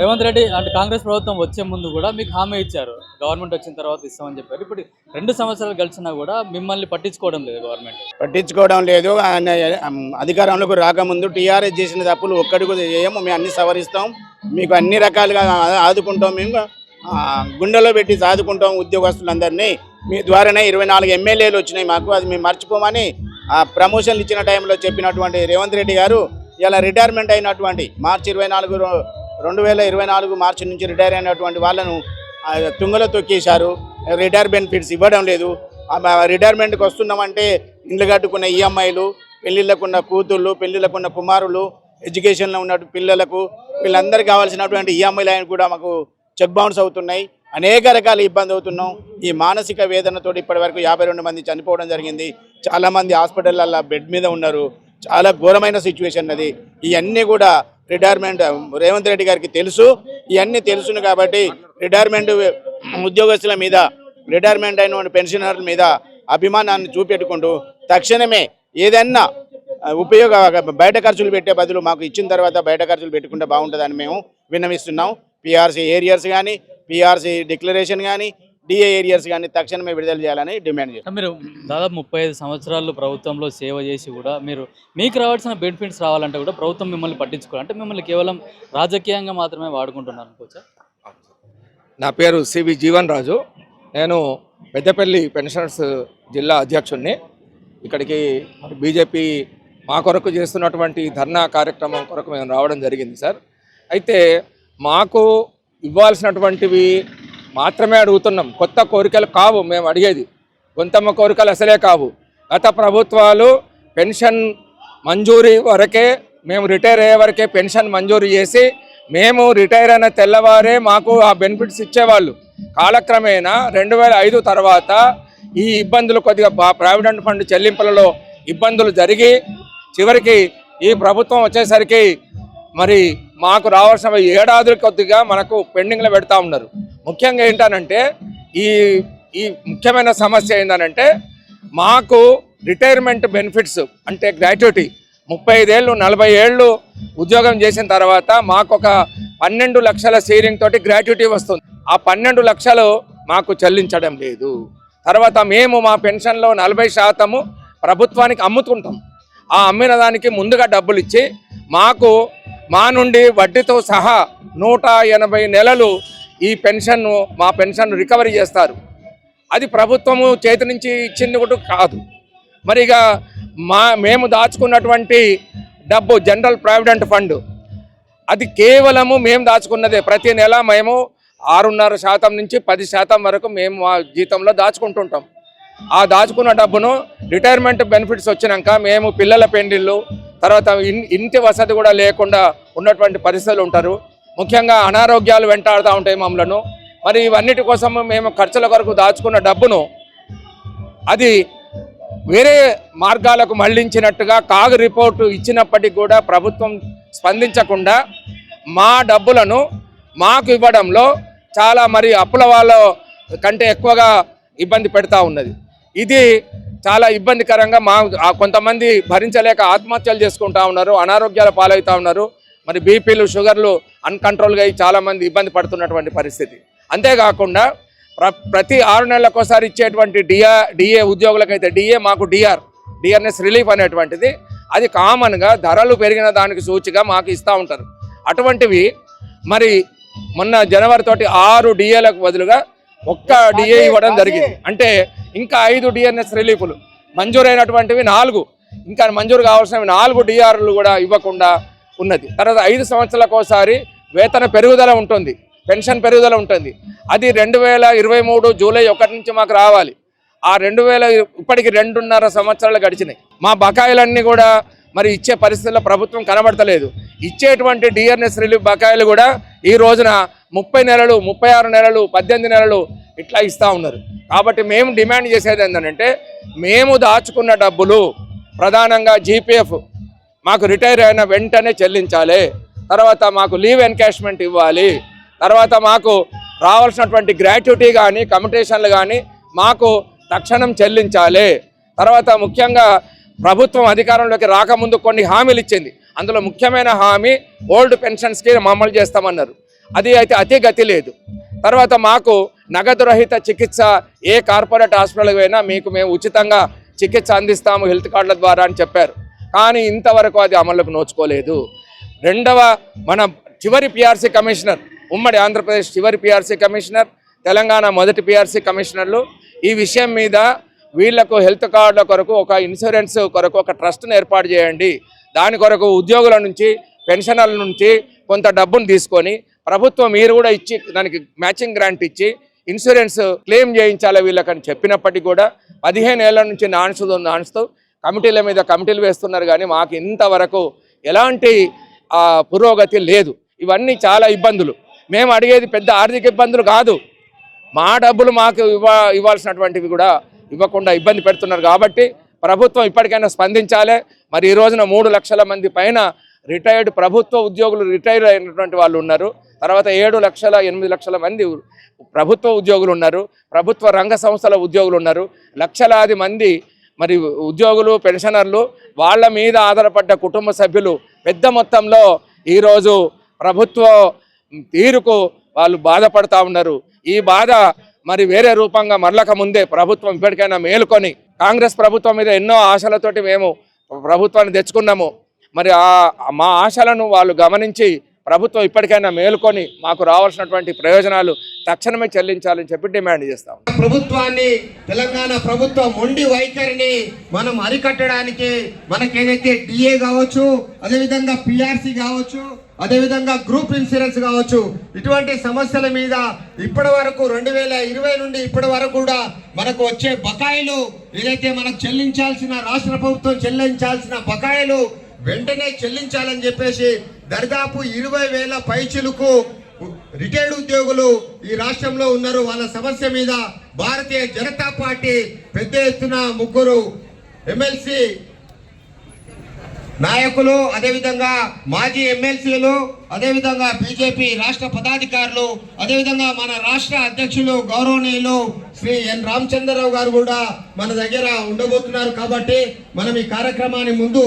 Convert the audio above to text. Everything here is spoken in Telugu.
రేవంత్ రెడ్డి అంటే కాంగ్రెస్ ప్రభుత్వం వచ్చే ముందు కూడా మీకు హామీ ఇచ్చారు, గవర్నమెంట్ వచ్చిన తర్వాత ఇస్తామని చెప్పారు. ఇప్పుడు 2 సంవత్సరాలు గడిచినా కూడా మిమ్మల్ని పట్టించుకోవడం లేదు గవర్నమెంట్. పట్టించుకోవడం లేదు. ఆయన అధికారంలోకి రాకముందు టీఆర్ఎస్ చేసిన తప్పులు ఒక్కడికి చేయము, మేము అన్ని సవరిస్తాం, మీకు అన్ని రకాలుగా ఆదుకుంటాం, మేము గుండెలో పెట్టి సాదుకుంటాం ఉద్యోగస్తులందరినీ, మీ ద్వారానే 24 ఎమ్మెల్యేలు వచ్చినాయి మాకు, అది మేము మర్చిపోమని ప్రమోషన్లు ఇచ్చిన టైంలో చెప్పినటువంటి రేవంత్ రెడ్డి గారు ఇలా రిటైర్మెంట్ అయినటువంటి మార్చి 2024 మార్చి నుంచి రిటైర్ అయినటువంటి వాళ్ళను తుంగలో తొక్కేశారు. రిటైర్ బెనిఫిట్స్ ఇవ్వడం లేదు. రిటైర్మెంట్కి వస్తున్నామంటే ఇండ్లు కట్టుకున్న ఈఎంఐలు, పెళ్ళిళ్ళకున్న కూతుళ్ళు, పెళ్ళిళ్ళకున్న కుమారులు, ఎడ్యుకేషన్లో ఉన్న పిల్లలకు వీళ్ళందరికీ కావాల్సినటువంటి ఈఎంఐలు ఆయన కూడా మాకు చెక్ బౌన్స్ అవుతున్నాయి. అనేక రకాల ఇబ్బంది అవుతున్నాం. ఈ మానసిక వేదనతో ఇప్పటి వరకు 52 మంది చనిపోవడం జరిగింది. చాలామంది హాస్పిటల్లో బెడ్ మీద ఉన్నారు. చాలా ఘోరమైన సిచ్యువేషన్ అది. ఇవన్నీ కూడా రిటైర్మెంట్ రేవంత్ రెడ్డి గారికి తెలుసు. ఇవన్నీ తెలుసును కాబట్టి రిటైర్మెంట్ ఉద్యోగస్తుల మీద, రిటైర్మెంట్ అయిన పెన్షనర్ల మీద అభిమానాన్ని చూపెట్టుకుంటూ తక్షణమే ఏదన్నా బయట ఖర్చులు పెట్టే బదులు మాకు ఇచ్చిన తర్వాత బయట ఖర్చులు పెట్టుకుంటే బాగుంటుందని మేము విన్నవిస్తున్నాం. పిఆర్సీ ఏరియర్స్ కానీ, పిఆర్సీ డిక్లరేషన్ కానీ, డిఏ ఏరియర్స్ కానీ తక్షణమే విడుదల చేయాలని డిమాండ్ చేస్తాం. మీరు దాదాపు 35 సంవత్సరాలు ప్రభుత్వంలో సేవ చేసి కూడా మీకు రావాల్సిన బెనిఫిట్స్ రావాలంటే కూడా ప్రభుత్వం మిమ్మల్ని పట్టించుకోవాలి, అంటే మిమ్మల్ని కేవలం రాజకీయంగా మాత్రమే వాడుకుంటున్నారు అనుకోవచ్చా? నా పేరు సివి జీవన్ రాజు. నేను పెద్దపల్లి పెన్షనర్స్ జిల్లా అధ్యక్షుడిని. ఇక్కడికి బీజేపీ మా కొరకు చేస్తున్నటువంటి ధర్నా కార్యక్రమం కొరకు మేము రావడం జరిగింది సార్. అయితే మాకు ఇవ్వాల్సినటువంటివి మాత్రమే అడుగుతున్నాం. కొత్త కోరికలు కావు మేము అడిగేది, కొంతమ్మ కోరికలు అసలే కావు. గత ప్రభుత్వాలు పెన్షన్ మంజూరీ వరకే, మేము రిటైర్ అయ్యే వరకే పెన్షన్ మంజూరు చేసి మేము రిటైర్ అయిన తెల్లవారే మాకు ఆ బెనిఫిట్స్ ఇచ్చేవాళ్ళు. కాలక్రమేణా 2005 తర్వాత ఈ ఇబ్బందులు కొద్దిగా ప్రావిడెంట్ ఫండ్ చెల్లింపులలో ఇబ్బందులు జరిగి చివరికి ఈ ప్రభుత్వం వచ్చేసరికి మరి మాకు రావాల్సిన ఏడాదులు కొద్దిగా మనకు పెండింగ్లో పెడతా ఉన్నారు. ముఖ్యంగా ఏంటనంటే ఈ ముఖ్యమైన సమస్య ఏంటనంటే మాకు రిటైర్మెంట్ బెనిఫిట్స్ అంటే గ్రాట్యుటీ 35 ఏళ్ళు 40 ఏళ్ళు ఉద్యోగం చేసిన తర్వాత మాకు ఒక 12 లక్షల సీలింగ్ తోటి గ్రాట్యుటీ వస్తుంది. ఆ 12 లక్షలు మాకు చెల్లించడం లేదు. తర్వాత మేము మా పెన్షన్లో 40% ప్రభుత్వానికి అమ్ముతుంటాం. ఆ అమ్మిన దానికి ముందుగా డబ్బులు ఇచ్చి మాకు మా నుండి వడ్డీతో సహా 180 నెలలు ఈ మా పెన్షన్ రికవరీ చేస్తారు. అది ప్రభుత్వము చేతి నుంచి ఇచ్చింది కూడా కాదు. మరి ఇక మేము దాచుకున్నటువంటి డబ్బు జనరల్ ప్రావిడెంట్ ఫండ్ అది కేవలము మేము దాచుకున్నదే. ప్రతి నెల మేము 6.5% నుంచి 10% వరకు మేము మా జీతంలో దాచుకుంటుంటాం. ఆ దాచుకున్న డబ్బును రిటైర్మెంట్ బెనిఫిట్స్ వచ్చినాక మేము పిల్లల పెండిళ్ళు, తర్వాత ఇంటి వసతి కూడా లేకుండా ఉన్నటువంటి పరిస్థితులు ఉంటారు. ముఖ్యంగా అనారోగ్యాలు వెంటాడుతూ ఉంటాయి మమ్మలను. మరి ఇవన్నిటి కోసం మేము ఖర్చుల కొరకు దాచుకున్న డబ్బును అది వేరే మార్గాలకు మళ్లించినట్టుగా కాగ్ రిపోర్టు ఇచ్చినప్పటికీ కూడా ప్రభుత్వం స్పందించకుండా మా డబ్బులను మాకు ఇవ్వడంలో చాలా మరి అప్పుల వాళ్ళ కంటే ఎక్కువగా ఇబ్బంది పెడతా ఉన్నది. ఇది చాలా ఇబ్బందికరంగా కొంతమంది భరించలేక ఆత్మహత్యలు చేసుకుంటా ఉన్నారు, అనారోగ్యాల పాలవుతూ ఉన్నారు. మరి బీపీలు షుగర్లు అన్కంట్రోల్గా అయ్యి చాలామంది ఇబ్బంది పడుతున్నటువంటి పరిస్థితి. అంతేకాకుండా ప్రతి 6 నెలలకోసారి ఇచ్చేటువంటి డిఏ ఉద్యోగులకైతే మాకు డిఆర్ఎస్ రిలీఫ్ అనేటువంటిది అది కామన్గా ధరలు పెరిగిన దానికి సూచిగా మాకు ఇస్తూ ఉంటారు. అటువంటివి మరి మొన్న జనవరి తోటి 6 డిఏలకు బదులుగా 1 డిఏ ఇవ్వడం జరిగింది. అంటే ఇంకా 5 డిఆర్ఎస్ రిలీఫ్లు మంజూరైనటువంటివి 4, ఇంకా మంజూరు కావాల్సినవి 4 డిఆర్లు కూడా ఇవ్వకుండా ఉన్నది. తర్వాత 5 సంవత్సరాలకు ఒకసారి వేతన పెరుగుదల ఉంటుంది, పెన్షన్ పెరుగుదల ఉంటుంది. అది 2023 జూలై 1 నుంచి మాకు రావాలి. ఆ 2000 ఇప్పటికి 2.5 సంవత్సరాలు గడిచినాయి. మా బకాయిలన్నీ కూడా మరి ఇచ్చే పరిస్థితుల్లో ప్రభుత్వం కనబడతలేదు. ఇచ్చేటువంటి డిఆర్ఎస్ రిలీఫ్ బకాయిలు కూడా ఈ రోజున 30 నెలలు, 36 నెలలు, 18 నెలలు ఇట్లా ఇస్తూ ఉన్నారు. కాబట్టి మేము డిమాండ్ చేసేది ఏంటంటే మేము దాచుకున్న డబ్బులు ప్రధానంగా జీపీఎఫ్ మాకు రిటైర్ అయిన వెంటనే చెల్లించాలి. తర్వాత మాకు లీవ్ ఎన్కాష్మెంట్ ఇవ్వాలి. తర్వాత మాకు రావాల్సినటువంటి గ్రాట్యుటీ కానీ కమిటేషన్లు కానీ మాకు తక్షణం చెల్లించాలి. తర్వాత ముఖ్యంగా ప్రభుత్వం అధికారంలోకి రాకముందు కొన్ని హామీలు ఇచ్చింది. అందులో ముఖ్యమైన హామీ ఓల్డ్ పెన్షన్ స్కీమ్ అమలు చేస్తామన్నారు. అది అయితే అతి గతి లేదు. తర్వాత మాకు నగదు రహిత చికిత్స ఏ కార్పొరేట్ హాస్పిటల్కి పోయినా మీకు మేము ఉచితంగా చికిత్స అందిస్తాము హెల్త్ కార్డుల ద్వారా అని చెప్పారు. కానీ ఇంతవరకు అది అమలుకు నోచుకోలేదు. రెండవ మన చివరి పిఆర్సీ కమిషనర్, ఉమ్మడి ఆంధ్రప్రదేశ్ చివరి పిఆర్సీ కమిషనర్, తెలంగాణ మొదటి పిఆర్సీ కమిషనర్లు ఈ విషయం మీద వీళ్లకు హెల్త్ కార్డుల కొరకు ఒక ఇన్సూరెన్స్ కొరకు ఒక ట్రస్ట్ను ఏర్పాటు చేయండి, దాని కొరకు ఉద్యోగుల నుంచి పెన్షనర్ల నుంచి కొంత డబ్బును తీసుకొని ప్రభుత్వం మీరు కూడా ఇచ్చి దానికి మ్యాచింగ్ గ్రాంట్ ఇచ్చి ఇన్సూరెన్స్ క్లెయిమ్ చేయించాలి వీళ్ళకని చెప్పినప్పటికీ కూడా 15 ఏళ్ల నుంచి నాన్స్తూ కమిటీల మీద కమిటీలు వేస్తున్నారు. కానీ మాకు ఇంతవరకు ఎలాంటి పురోగతి లేదు. ఇవన్నీ చాలా ఇబ్బందులు. మేము అడిగేది పెద్ద ఆర్థిక ఇబ్బందులు కాదు, మా డబ్బులు మాకు ఇవ్వాల్సినటువంటివి కూడా ఇవ్వకుండా ఇబ్బంది పెడుతున్నారు. కాబట్టి ప్రభుత్వం ఇప్పటికైనా స్పందించాలి. మరి ఈ రోజున 3 లక్షల మంది పైన రిటైర్డ్ ప్రభుత్వ ఉద్యోగులు రిటైర్ అయినటువంటి వాళ్ళు ఉన్నారు. తర్వాత 7-8 లక్షల మంది ప్రభుత్వ ఉద్యోగులు ఉన్నారు, ప్రభుత్వ రంగ సంస్థల ఉద్యోగులు ఉన్నారు. లక్షలాది మంది మరి ఉద్యోగులు పెన్షనర్లు వాళ్ళ మీద ఆధారపడ్డ కుటుంబ సభ్యులు పెద్ద మొత్తంలో ఈరోజు ప్రభుత్వ తీరుకు వాళ్ళు బాధపడతా ఉన్నారు. ఈ బాధ మరి వేరే రూపంగా మరలక ముందే ప్రభుత్వం ఇప్పటికైనా మేలుకొని, కాంగ్రెస్ ప్రభుత్వం మీద ఎన్నో ఆశలతోటి మేము ప్రభుత్వాన్ని తెచ్చుకున్నాము. మరి మా ఆశలను వాళ్ళు గమనించి ప్రభుత్వం ఇప్పటికైనా మేలుకొని మాకు రావాల్సినటువంటి ప్రయోజనాలు తక్షణమే చెల్లించాలని చెప్పి డిమాండ్ చేస్తాం. ప్రభుత్వాన్ని, తెలంగాణ ప్రభుత్వ మొండి వైఖరిని మనం అరికట్టడానికి మనకేదైతే డిఏ కావచ్చు, అదేవిధంగా పిఆర్సీ కావచ్చు, అదేవిధంగా గ్రూప్ ఇన్సూరెన్స్ కావచ్చు, ఇటువంటి సమస్యల మీద ఇప్పటి వరకు 2020 నుండి ఇప్పటి వరకు కూడా మనకు వచ్చే బకాయిలు ఏదైతే మనకు చెల్లించాల్సిన, రాష్ట్ర ప్రభుత్వం చెల్లించాల్సిన బకాయిలు వెంటనే చెల్లించాలని చెప్పేసి దరిదాపు 20,000 పైచిలకు రిటైర్డ్ ఉద్యోగులు ఈ రాష్ట్రంలో ఉన్నారు. వాళ్ళ సమస్య మీద భారతీయ జనతా పార్టీ పెద్ద ఎత్తున 3 ఎమ్మెల్సీ నాయకులు, అదేవిధంగా మాజీ ఎమ్మెల్సీలు, అదేవిధంగా బీజేపీ రాష్ట్ర పదాధికారులు, అదేవిధంగా మన రాష్ట్ర అధ్యక్షులు గౌరవనీయులు శ్రీ ఎన్ రామచంద్రరావు గారు కూడా మన దగ్గర ఉండబోతున్నారు. కాబట్టి మనం ఈ కార్యక్రమాన్ని ముందు